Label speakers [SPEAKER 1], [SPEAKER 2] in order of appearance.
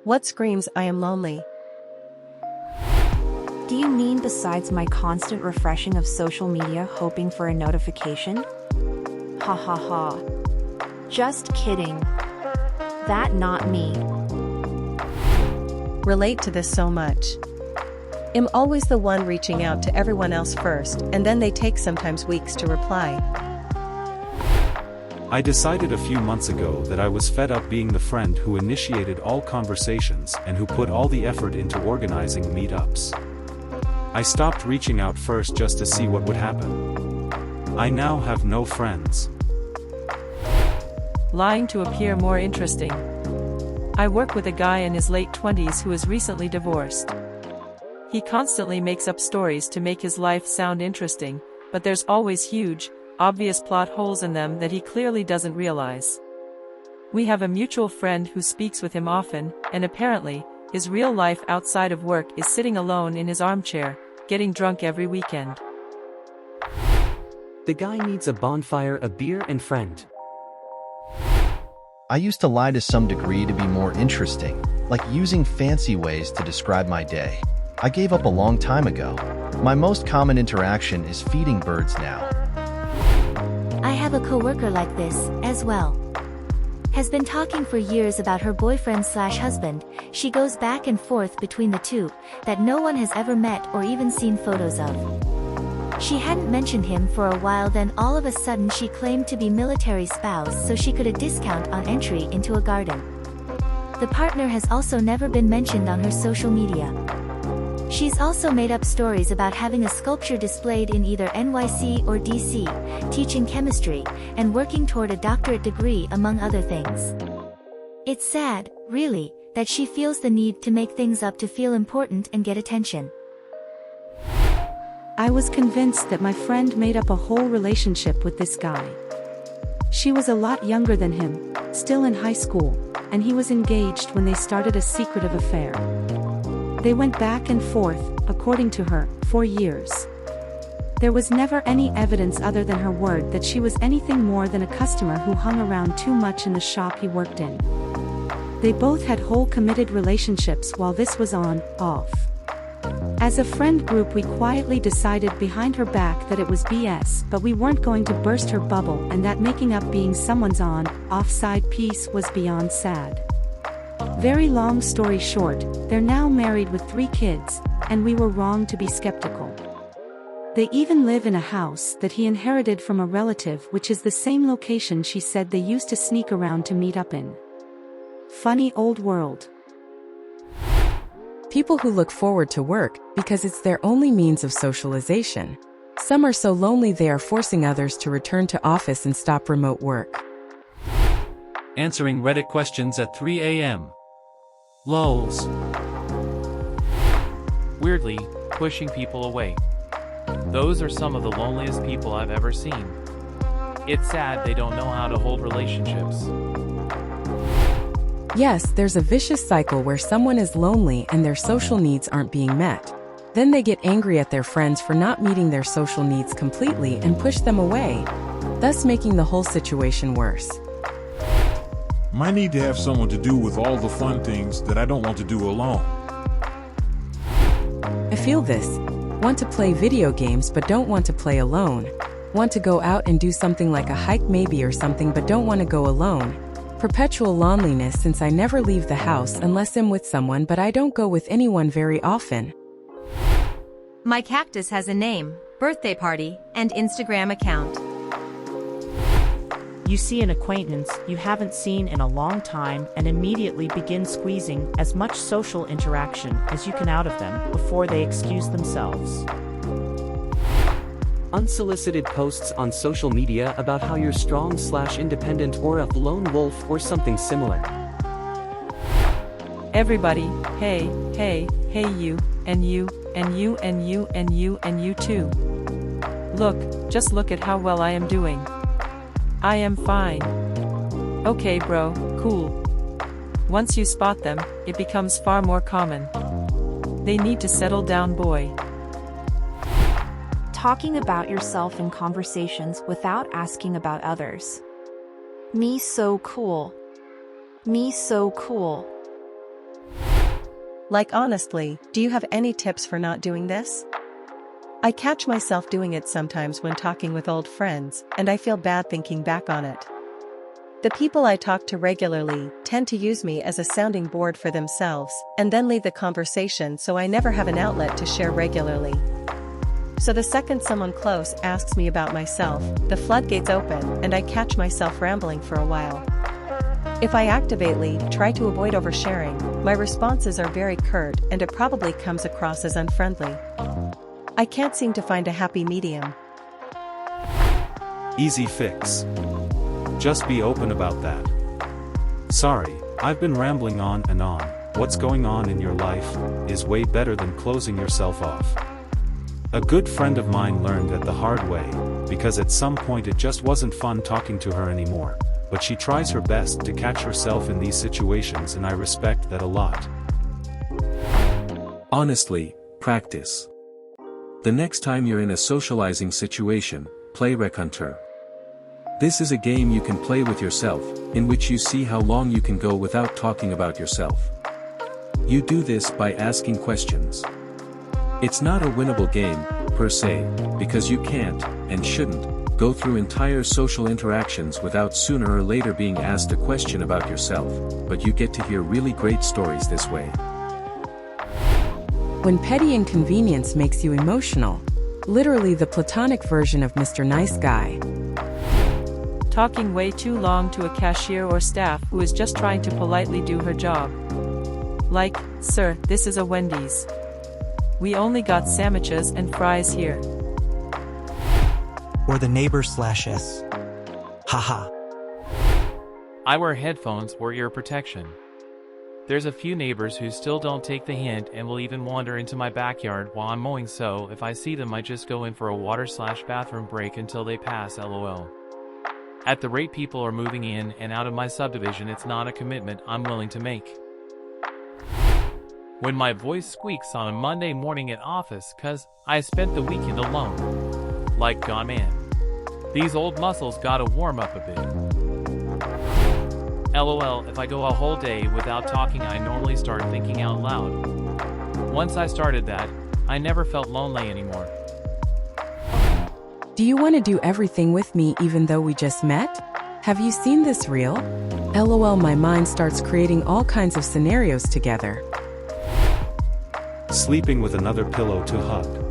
[SPEAKER 1] What screams I am lonely?
[SPEAKER 2] Do you mean besides my constant refreshing of social media hoping for a notification? Ha ha ha. Just kidding. That not me.
[SPEAKER 1] Relate to this so much. I'm always the one reaching out to everyone else first, and then they take sometimes weeks to reply.
[SPEAKER 3] I decided a few months ago that I was fed up being the friend who initiated all conversations and who put all the effort into organizing meetups. I stopped reaching out first just to see what would happen. I now have no friends.
[SPEAKER 4] Lying to appear more interesting. I work with a guy in his late 20s who is recently divorced. He constantly makes up stories to make his life sound interesting, but there's always huge, obvious plot holes in them that he clearly doesn't realize. We have a mutual friend who speaks with him often, and apparently, his real life outside of work is sitting alone in his armchair, getting drunk every weekend.
[SPEAKER 5] The guy needs a bonfire, a beer, and friend.
[SPEAKER 6] I used to lie to some degree to be more interesting, like using fancy ways to describe my day. I gave up a long time ago. My most common interaction is feeding birds now.
[SPEAKER 7] I have a coworker like this, as well. Has been talking for years about her boyfriend/husband, she goes back and forth between the two, that no one has ever met or even seen photos of. She hadn't mentioned him for a while, then all of a sudden she claimed to be military spouse so she could a discount on entry into a garden. The partner has also never been mentioned on her social media. She's also made up stories about having a sculpture displayed in either NYC or DC, teaching chemistry, and working toward a doctorate degree among other things. It's sad, really, that she feels the need to make things up to feel important and get attention.
[SPEAKER 2] I was convinced that my friend made up a whole relationship with this guy. She was a lot younger than him, still in high school, and he was engaged when they started a secretive affair. They went back and forth, according to her, for years. There was never any evidence other than her word that she was anything more than a customer who hung around too much in the shop he worked in. They both had whole committed relationships while this was on, off. As a friend group we quietly decided behind her back that it was BS, but we weren't going to burst her bubble, and that making up being someone's on, off-side piece was beyond sad. Very long story short, they're now married with 3 kids, and we were wrong to be skeptical. They even live in a house that he inherited from a relative, which is the same location she said they used to sneak around to meet up in. Funny old world.
[SPEAKER 8] People who look forward to work because it's their only means of socialization. Some are so lonely they are forcing others to return to office and stop remote work.
[SPEAKER 9] Answering Reddit questions at 3 a.m. LOLs. Weirdly, pushing people away. Those are some of the loneliest people I've ever seen. It's sad they don't know how to hold relationships.
[SPEAKER 8] Yes, there's a vicious cycle where someone is lonely and their social needs aren't being met. Then they get angry at their friends for not meeting their social needs completely and push them away, thus making the whole situation worse.
[SPEAKER 10] My need to have someone to do with all the fun things that I don't want to do alone.
[SPEAKER 8] I feel this. Want to play video games but don't want to play alone. Want to go out and do something like a hike maybe or something but don't want to go alone. Perpetual loneliness since I never leave the house unless I'm with someone, but I don't go with anyone very often.
[SPEAKER 1] My cactus has a name, birthday party, and Instagram account.
[SPEAKER 11] You see an acquaintance you haven't seen in a long time and immediately begin squeezing as much social interaction as you can out of them before they excuse themselves.
[SPEAKER 5] Unsolicited posts on social media about how you're strong/independent or a lone wolf or something similar.
[SPEAKER 4] Everybody, hey, hey, hey you, and you, and you, and you, and you, and you too. Look, just look at how well I am doing. I am fine. Okay bro, cool. Once you spot them, it becomes far more common. They need to settle down, boy.
[SPEAKER 2] Talking about yourself in conversations without asking about others. Me so cool. Me so cool.
[SPEAKER 1] Like honestly, do you have any tips for not doing this? I catch myself doing it sometimes when talking with old friends, and I feel bad thinking back on it. The people I talk to regularly tend to use me as a sounding board for themselves, and then leave the conversation, so I never have an outlet to share regularly. So the second someone close asks me about myself, the floodgates open and I catch myself rambling for a while. If I actively try to avoid oversharing, my responses are very curt and it probably comes across as unfriendly. I can't seem to find a happy medium.
[SPEAKER 3] Easy fix. Just be open about that. Sorry, I've been rambling on and on. What's going on in your life is way better than closing yourself off. A good friend of mine learned it the hard way, because at some point it just wasn't fun talking to her anymore, but she tries her best to catch herself in these situations and I respect that a lot.
[SPEAKER 12] Honestly, practice. The next time you're in a socializing situation, play Raconteur. This is a game you can play with yourself, in which you see how long you can go without talking about yourself. You do this by asking questions. It's not a winnable game, per se, because you can't, and shouldn't, go through entire social interactions without sooner or later being asked a question about yourself, but you get to hear really great stories this way.
[SPEAKER 8] When petty inconvenience makes you emotional. Literally the platonic version of Mr. Nice Guy.
[SPEAKER 4] Talking way too long to a cashier or staff who is just trying to politely do her job. Like, "Sir, this is a Wendy's. We only got sandwiches and fries here."
[SPEAKER 13] Or the neighbor/s. Haha.
[SPEAKER 9] I wear headphones or ear protection. There's a few neighbors who still don't take the hint and will even wander into my backyard while I'm mowing, so if I see them I just go in for a water/bathroom break until they pass, lol. At the rate people are moving in and out of my subdivision, it's not a commitment I'm willing to make. When my voice squeaks on a Monday morning at office cause I spent the weekend alone. Like, gone man. These old muscles gotta warm up a bit. LOL, if I go a whole day without talking I normally start thinking out loud. Once I started that, I never felt lonely anymore.
[SPEAKER 8] Do you want to do everything with me even though we just met? Have you seen this reel? LOL, my mind starts creating all kinds of scenarios together.
[SPEAKER 3] Sleeping with another pillow to hug.